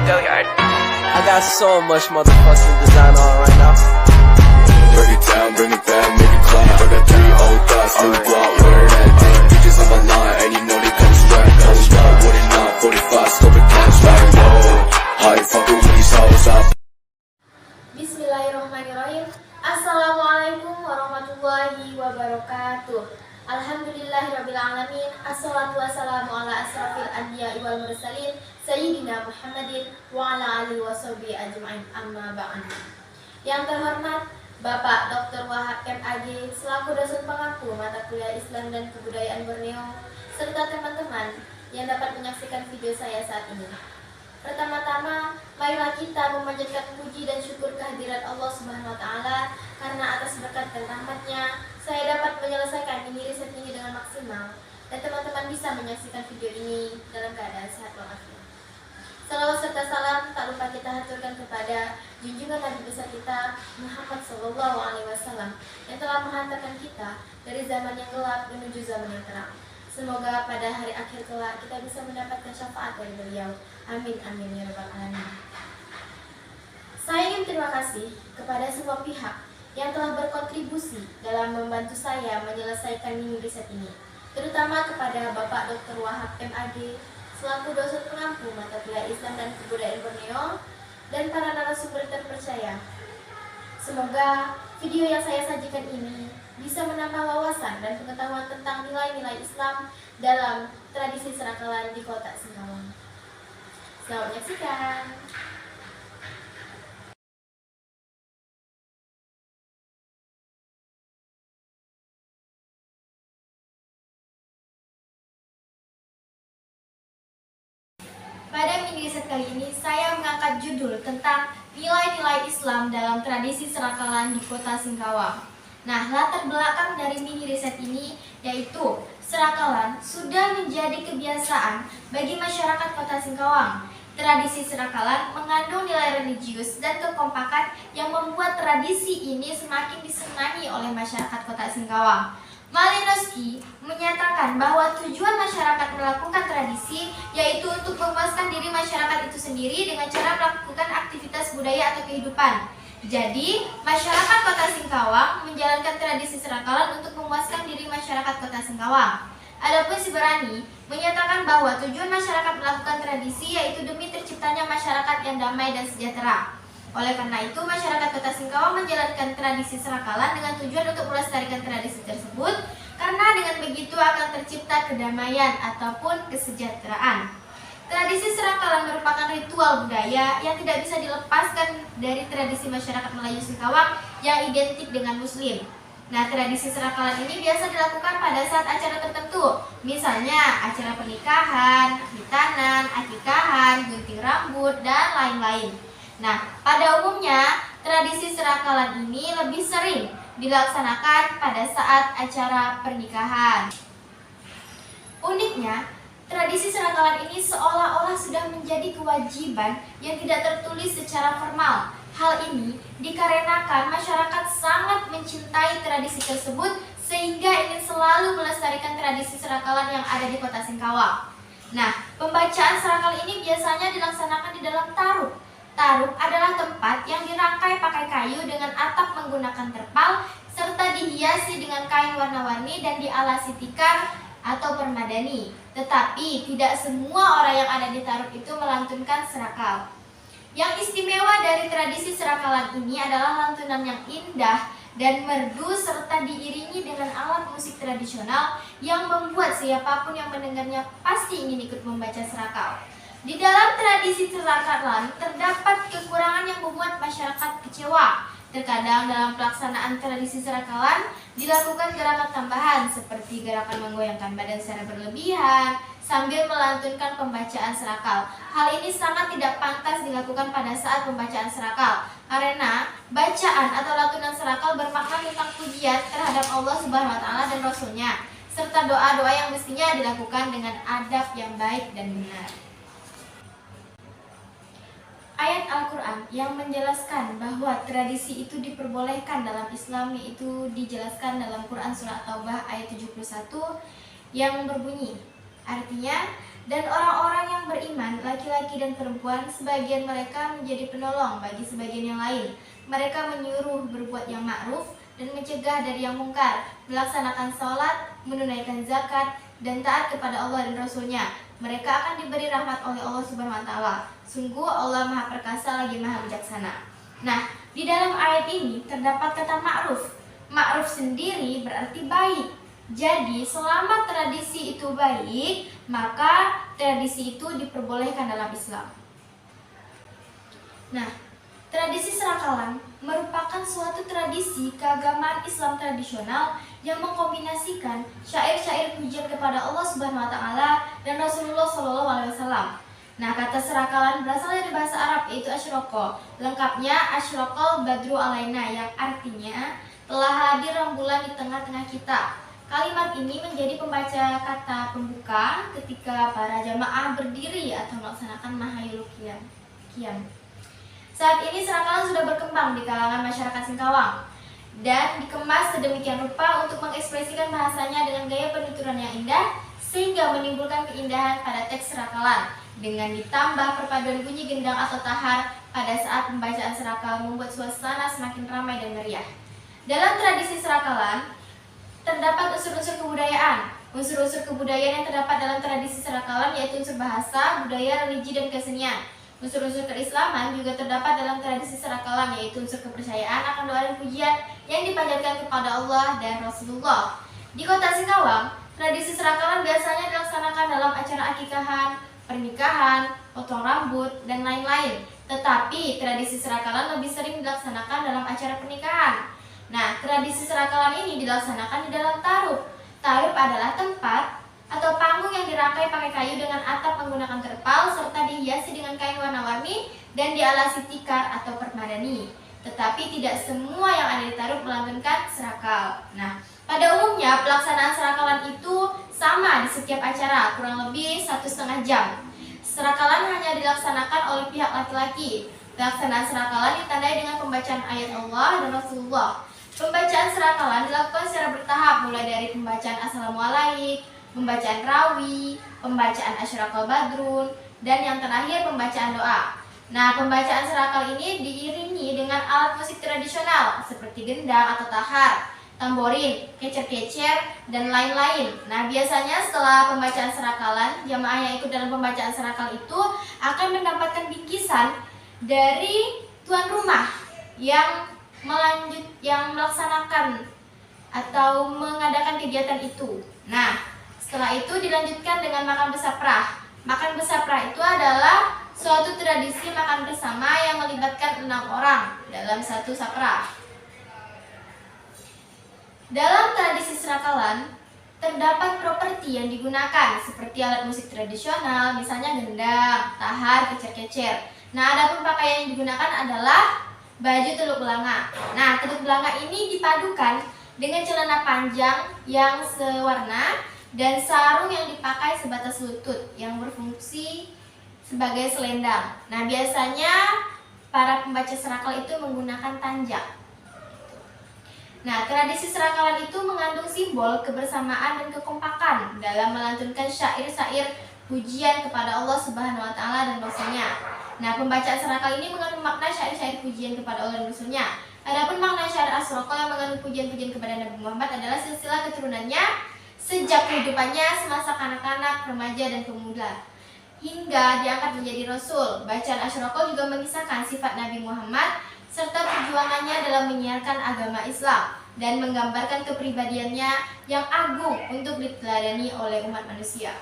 Go yard. I got so much motherfucking design on right now. Break it down, bring it back, make it clap. I got 3 old thoughts, new block, where that thing. Bitches on my line, and you know they come straight. Hold up, what it not, 45, scope it cash like, whoa. How you fucking with these hoes up? Bismillahirrahmanirrahim. Assalamualaikum warahmatullahi wabarakatuh. Alhamdulillahirrabbilalamin. Assalatu wassalamu ala asrafil anbiya'i wal mursalin Sayyidina Muhammadin wa ala alihi wa sahbihi ajma'in, amma ba'du. Yang terhormat Bapak Dr. Wahab MAG selaku dosen pengampu mata kuliah Islam dan Kebudayaan Borneo, serta teman-teman yang dapat menyaksikan video saya saat ini. Pertama-tama, marilah kita memanjatkan puji dan syukur kehadirat Allah Subhanahu wa taala karena atas berkat dan rahmatnya saya dapat menyelesaikan mini riset ini dengan maksimal dan teman-teman bisa menyaksikan video ini dalam keadaan sehat walafiat. Salawat serta salam tak lupa kita haturkan kepada junjungan Nabi besar kita Muhammad SAW yang telah menghantarkan kita dari zaman yang gelap menuju zaman yang terang. Semoga pada hari akhir kelak kita bisa mendapatkan syafaat dari beliau. Amin amin ya rabbal alamin. Saya ingin terima kasih kepada semua pihak yang telah berkontribusi dalam membantu saya menyelesaikan mini riset ini, terutama kepada Bapak Dr. Wahab MAG selaku dosen pengampu mata kuliah Islam dan Kebudayaan Borneo dan para narasumber terpercaya. Semoga video yang saya sajikan ini bisa menambah wawasan dan pengetahuan tentang nilai-nilai Islam dalam tradisi Serakalan di Kota Singkawang. Selamat menyaksikan. Pada mini riset kali ini, saya mengangkat judul tentang nilai-nilai Islam dalam tradisi Serakalan di Kota Singkawang. Nah, latar belakang dari mini riset ini yaitu Serakalan sudah menjadi kebiasaan bagi masyarakat Kota Singkawang. Tradisi Serakalan mengandung nilai religius dan kekompakan yang membuat tradisi ini semakin disenangi oleh masyarakat Kota Singkawang. Malinowski menyatakan bahwa tujuan masyarakat melakukan tradisi yaitu untuk memuaskan diri masyarakat itu sendiri dengan cara melakukan aktivitas budaya atau kehidupan. Jadi, masyarakat Kota Singkawang menjalankan tradisi Serakalan untuk memuaskan diri masyarakat Kota Singkawang. Adapun Siberani menyatakan bahwa tujuan masyarakat melakukan tradisi yaitu demi terciptanya masyarakat yang damai dan sejahtera. Oleh karena itu, masyarakat Kota Singkawang menjalankan tradisi Serakalan dengan tujuan untuk melestarikan tradisi tersebut, karena dengan begitu akan tercipta kedamaian ataupun kesejahteraan. Tradisi Serakalan merupakan ritual budaya yang tidak bisa dilepaskan dari tradisi masyarakat Melayu Singkawang yang identik dengan Muslim. Nah, tradisi Serakalan ini biasa dilakukan pada saat acara tertentu, misalnya acara pernikahan, hitanan, akikahan, gunting rambut, dan lain-lain. Nah, pada umumnya tradisi Serakalan ini lebih sering dilaksanakan pada saat acara pernikahan. Uniknya, tradisi Serakalan ini seolah-olah sudah menjadi kewajiban yang tidak tertulis secara formal. Hal ini dikarenakan masyarakat sangat mencintai tradisi tersebut sehingga ingin selalu melestarikan tradisi Serakalan yang ada di Kota Singkawang. Nah, pembacaan Serakal ini biasanya dilaksanakan di dalam taruk. Taruk adalah tempat yang dirangkai pakai kayu dengan atap menggunakan terpal serta dihiasi dengan kain warna-warni dan dialasi tikar atau permadani. Tetapi tidak semua orang yang ada di taruk itu melantunkan serakal. Yang istimewa dari tradisi Serakalan ini adalah lantunan yang indah dan merdu serta diiringi dengan alat musik tradisional yang membuat siapapun yang mendengarnya pasti ingin ikut membaca serakal. Di dalam tradisi Serakalan terdapat kekurangan yang membuat masyarakat kecewa. Terkadang dalam pelaksanaan tradisi Serakalan dilakukan gerakan tambahan seperti gerakan menggoyangkan badan secara berlebihan sambil melantunkan pembacaan serakal. Hal ini sangat tidak pantas dilakukan pada saat pembacaan serakal karena bacaan atau lantunan serakal bermakna tentang pujian terhadap Allah Subhanahu wa taala dan Rasul-Nya serta doa-doa yang mestinya dilakukan dengan adab yang baik dan benar. Ayat Al-Quran yang menjelaskan bahwa tradisi itu diperbolehkan dalam Islam yaitu dijelaskan dalam Quran Surah Taubah ayat 71 yang berbunyi, artinya, dan orang-orang yang beriman, laki-laki laki-laki dan perempuan, sebagian mereka menjadi penolong bagi sebagian yang lain. Mereka menyuruh berbuat yang ma'ruf dan mencegah dari yang mungkar, melaksanakan sholat, menunaikan zakat, dan taat kepada Allah dan Rasul-Nya. Mereka akan diberi rahmat oleh Allah Subhanahu wa Ta'ala. Sungguh Allah Maha Perkasa lagi Maha Bijaksana. Nah, di dalam ayat ini terdapat kata ma'ruf. Ma'ruf sendiri berarti baik. Jadi, selama tradisi itu baik, maka tradisi itu diperbolehkan dalam Islam. Nah, tradisi serakalan merupakan suatu tradisi keagamaan Islam tradisional yang mengkombinasikan syair-syair pujian kepada Allah Subhanahu wa Ta'ala dan Rasulullah Shallallahu alaihi wasallam. Nah, kata serakalan berasal dari bahasa Arab, yaitu asyroko. Lengkapnya asyrokol badru alaina, yang artinya telah hadir rembulan di tengah-tengah kita. Kalimat ini menjadi pembaca kata pembuka ketika para jamaah berdiri atau melaksanakan mahayul qiyam. Saat ini serakalan sudah berkembang di kalangan masyarakat Singkawang dan dikemas sedemikian rupa untuk mengekspresikan bahasanya dengan gaya penuturan yang indah sehingga menimbulkan keindahan pada teks serakalan, dengan ditambah perpaduan bunyi gendang atau tahar pada saat pembacaan serakal membuat suasana semakin ramai dan meriah. Dalam tradisi serakalan terdapat unsur-unsur kebudayaan. Unsur-unsur kebudayaan yang terdapat dalam tradisi serakalan yaitu unsur bahasa, budaya, religi, dan kesenian. Unsur-unsur keislaman juga terdapat dalam tradisi serakalan, yaitu unsur kepercayaan akan doa dan pujian yang dipanjatkan kepada Allah dan Rasulullah. Di kota Singkawang, tradisi serakalan biasanya dilaksanakan dalam acara akikahan, pernikahan, potong rambut, dan lain-lain. Tetapi tradisi serakalan lebih sering dilaksanakan dalam acara pernikahan. Nah, tradisi serakalan ini dilaksanakan di dalam tarup. Tarup adalah tempat atau panggung yang dirangkai pakai kayu dengan atap menggunakan terpal serta dihiasi dengan kain warna-warni dan dialasi tikar atau permadani. Tetapi tidak semua yang ada di tarup melantunkan serakal. Nah, pada umumnya pelaksanaan serakalan itu sama di setiap acara, kurang lebih 1,5 jam. Serakalan hanya dilaksanakan oleh pihak laki-laki. Pelaksanaan serakalan ditandai dengan pembacaan ayat Allah dan Rasulullah. Pembacaan serakalan dilakukan secara bertahap, mulai dari pembacaan Assalamualaikum, pembacaan rawi, pembacaan asyraqal badrun, dan yang terakhir pembacaan doa. Nah, pembacaan serakal ini diiringi dengan alat musik tradisional seperti gendang atau tahar, tamborin, kecer-kecer, dan lain-lain. Nah, biasanya setelah pembacaan serakalan, jamaah yang ikut dalam pembacaan serakal itu akan mendapatkan bingkisan dari tuan rumah yang melaksanakan atau mengadakan kegiatan itu. Nah, setelah itu dilanjutkan dengan makan besaprah. Makan besaprah itu adalah suatu tradisi makan bersama yang melibatkan 6 orang dalam satu saprah. Dalam tradisi serakalan, terdapat properti yang digunakan seperti alat musik tradisional, misalnya gendang, tahar, kecer-kecer. Nah, adapun pakaian yang digunakan adalah baju teluk belanga. Nah, teluk belanga ini dipadukan dengan celana panjang yang sewarna dan sarung yang dipakai sebatas lutut yang berfungsi sebagai selendang. Nah, biasanya para pembaca serakal itu menggunakan tanjak. Nah, tradisi serakalan itu mengandung simbol kebersamaan dan kekompakan dalam melantunkan syair-syair pujian kepada Allah Subhanahu wa Ta'ala dan Rasul-Nya. Nah, pembacaan serakal ini mengandung makna syair-syair pujian kepada Allah dan Rasul-Nya. Adapun makna syair asyraqal yang mengandung pujian-pujian kepada Nabi Muhammad adalah silsilah keturunannya sejak kehidupannya semasa kanak-kanak, remaja, dan pemuda hingga diangkat menjadi Rasul. Bacaan asyraqal juga mengisahkan sifat Nabi Muhammad serta perjuangannya dalam menyiarkan agama Islam dan menggambarkan kepribadiannya yang agung untuk diteladani oleh umat manusia.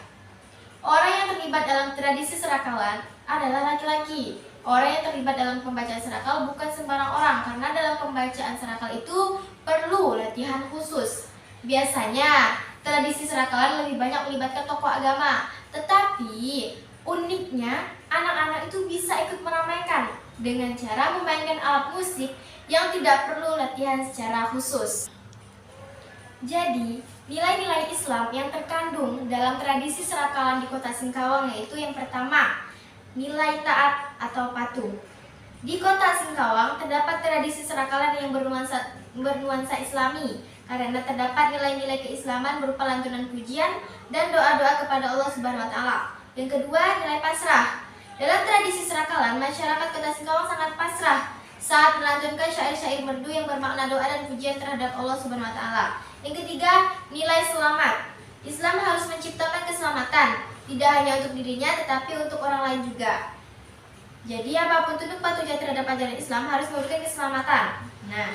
Orang yang terlibat dalam tradisi serakalan adalah laki-laki. Orang yang terlibat dalam pembacaan serakal bukan sembarang orang, karena dalam pembacaan serakal itu perlu latihan khusus. Biasanya tradisi serakalan lebih banyak melibatkan tokoh agama, tetapi uniknya anak-anak itu bisa ikut meramaikan dengan cara memainkan alat musik yang tidak perlu latihan secara khusus. Jadi, nilai-nilai Islam yang terkandung dalam tradisi serakalan di kota Singkawang yaitu yang pertama, nilai taat atau patuh. Di kota Singkawang terdapat tradisi serakalan yang bernuansa Islami karena terdapat nilai-nilai keislaman berupa lantunan pujian dan doa-doa kepada Allah Subhanahu wa Ta'ala. Yang kedua, nilai pasrah. Dalam tradisi Serakalan, masyarakat Kota Singkawang sangat pasrah saat melantunkan syair-syair merdu yang bermakna doa dan pujian terhadap Allah Subhanahu wa taala. Yang ketiga, nilai selamat. Islam harus menciptakan keselamatan, tidak hanya untuk dirinya tetapi untuk orang lain juga. Jadi apapun tunduk patuhnya terhadap ajaran Islam harus memberikan keselamatan. Nah,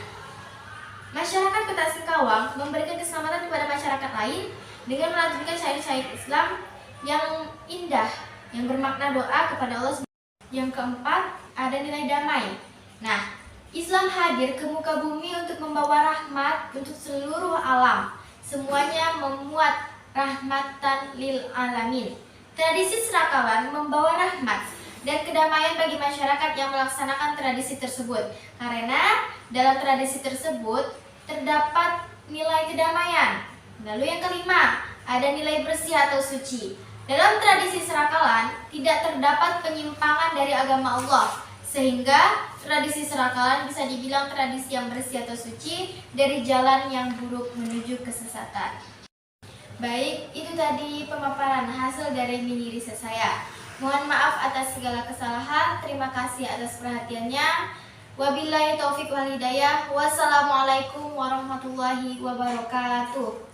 masyarakat Kota Singkawang memberikan keselamatan kepada masyarakat lain dengan melantunkan syair-syair Islam yang indah, yang bermakna doa kepada Allah. Yang keempat, ada nilai damai. Nah, Islam hadir ke muka bumi untuk membawa rahmat untuk seluruh alam. Semuanya memuat rahmatan lil alamin. Tradisi Serakalan membawa rahmat dan kedamaian bagi masyarakat yang melaksanakan tradisi tersebut. Karena dalam tradisi tersebut terdapat nilai kedamaian. Lalu yang kelima, ada nilai bersih atau suci. Dalam tradisi Serakalan tidak terdapat penyimpangan dari agama Allah, sehingga tradisi Serakalan bisa dibilang tradisi yang bersih atau suci dari jalan yang buruk menuju kesesatan. Baik, itu tadi pemaparan hasil dari mini riset saya. Mohon maaf atas segala kesalahan, terima kasih atas perhatiannya. Wabillahi taufik wal hidayah. Wassalamualaikum warahmatullahi wabarakatuh.